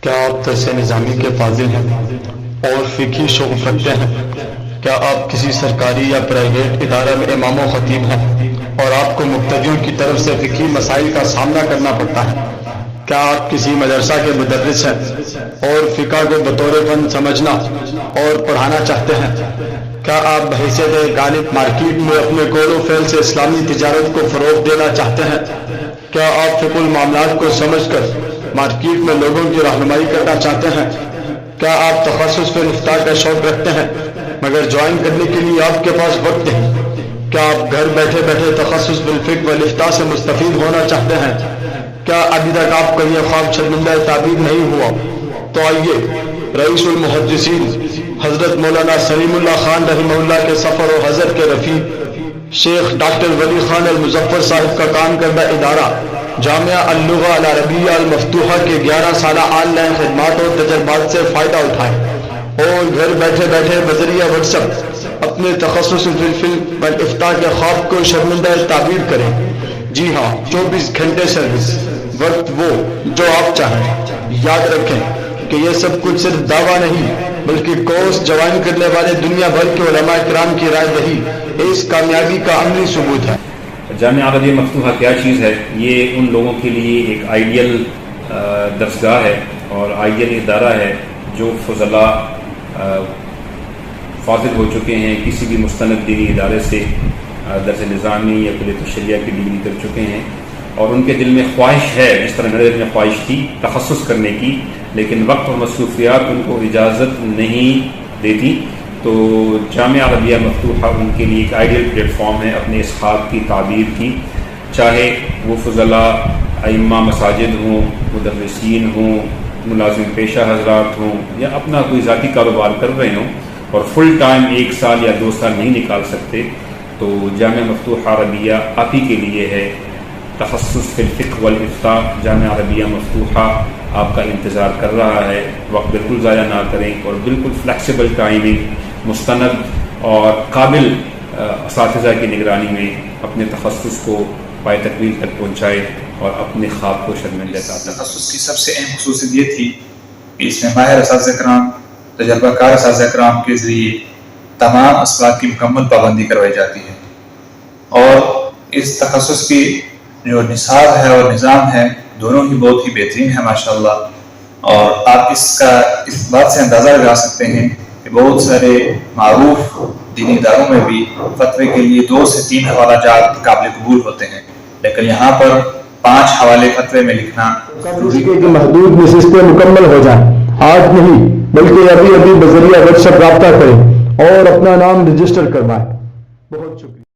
کیا آپ درس نظامی کے فاضل ہیں اور فقہی شوق رکھتے ہیں؟ کیا آپ کسی سرکاری یا پرائیویٹ ادارہ میں امام و خطیب ہیں اور آپ کو مقتدیوں کی طرف سے فقہی مسائل کا سامنا کرنا پڑتا ہے؟ کیا آپ کسی مدرسہ کے مدرس ہیں اور فقہ کو بطور فن سمجھنا اور پڑھانا چاہتے ہیں؟ کیا آپ بحیثیت غالب مارکیٹ میں اپنے قول و فعل سے اسلامی تجارت کو فروغ دینا چاہتے ہیں؟ کیا آپ فقہ المعاملات کو سمجھ کر مارکیٹ میں لوگوں کی رہنمائی کرنا چاہتے ہیں؟ کیا آپ تخصص فی الفتح کا شوق رکھتے ہیں مگر جوائن کرنے کے لیے آپ کے پاس وقت نہیں؟ کیا آپ گھر بیٹھے بیٹھے تخصص فی الفقہ والافتاء سے مستفید ہونا چاہتے ہیں؟ کیا ابھی تک آپ کا یہ خواب شرمندہ تعبیر نہیں ہوا؟ تو آئیے رئیس المحدثین حضرت مولانا سلیم اللہ خان رحمہ اللہ کے سفر و حضر کے رفیق شیخ ڈاکٹر ولی خان المظفر صاحب کا کام کردہ ادارہ جامعہ اللغہ العربیہ المفتوحہ کے 11 سالہ آن لائن خدمات اور تجربات سے فائدہ اٹھائیں اور گھر بیٹھے بیٹھے بذریعہ واٹس ایپ اپنے تخصص فی الفقہ والافتاء کے خواب کو شرمندہ تعبیر کریں۔ جی ہاں، 24 گھنٹے سروس، وقت وہ جو آپ چاہیں۔ یاد رکھیں کہ یہ سب کچھ صرف دعویٰ نہیں بلکہ کورس جوائن کرنے والے دنیا بھر کے علماء کرام کی رائے دہی اس کامیابی کا عملی ثبوت ہے۔ جامعہ عربیہ مفتوحہ کیا چیز ہے؟ یہ ان لوگوں کے لیے ایک آئیڈیل درسگاہ ہے اور آئیڈیل ادارہ ہے جو فضلاء فاضل ہو چکے ہیں، کسی بھی مستند دینی ادارے سے درس نظامی یا کلیۃ الشریعہ کی ڈگری کر چکے ہیں، اور ان کے دل میں خواہش ہے، جس طرح میرے دل میں خواہش تھی تخصص کرنے کی، لیکن وقت اور مصروفیات ان کو اجازت نہیں دیتی، تو جامعہ عربیہ مفتوحہ ان کے لیے ایک آئیڈیل پلیٹ فارم ہے اپنے اس خواب کی تعبیر کی، چاہے وہ فضلاء ائمہ مساجد ہوں، مدرسین ہوں، ملازم پیشہ حضرات ہوں، یا اپنا کوئی ذاتی کاروبار کر رہے ہوں اور فل ٹائم 1 سال یا 2 سال نہیں نکال سکتے، تو جامعہ مفتوحہ عربیہ آپ ہی کے لیے ہے۔ تخصص فی الفقہ والافتاء جامعہ عربیہ مفتوحہ آپ کا انتظار کر رہا ہے۔ وقت بالکل ضائع نہ کریں اور بالکل فلیکسیبل ٹائمنگ، مستند اور قابل اساتذہ کی نگرانی میں اپنے تخصص کو پائے تکمیل تک پہنچائے اور اپنے خواب کو شرمندہ کریں۔ تخصص کی سب سے اہم خصوصیت یہ تھی کہ اس میں ماہر اساتذہ کرام، تجربہ کار اساتذہ کرام کے ذریعے تمام اسباق کی مکمل پابندی کروائی جاتی ہے، اور اس تخصص کی جو نصاب ہے اور نظام ہے دونوں ہی بہت ہی بہترین ہے ماشاءاللہ، اور آپ اس بات سے اندازہ لگا سکتے ہیں کہ بہت سارے معروف دینی اداروں میں بھی فتوے کے لیے 2 سے 3 حوالہ جات قابل قبول ہوتے ہیں، لیکن یہاں پر 5 حوالے فتوے میں لکھنا ضروری ہے کہ محدود نشستیں مکمل ہو جائیں، آج نہیں بلکہ ابھی بذریعہ واٹس ایپ رابطہ کریں اور اپنا نام رجسٹر کروائیں۔ بہت شکریہ۔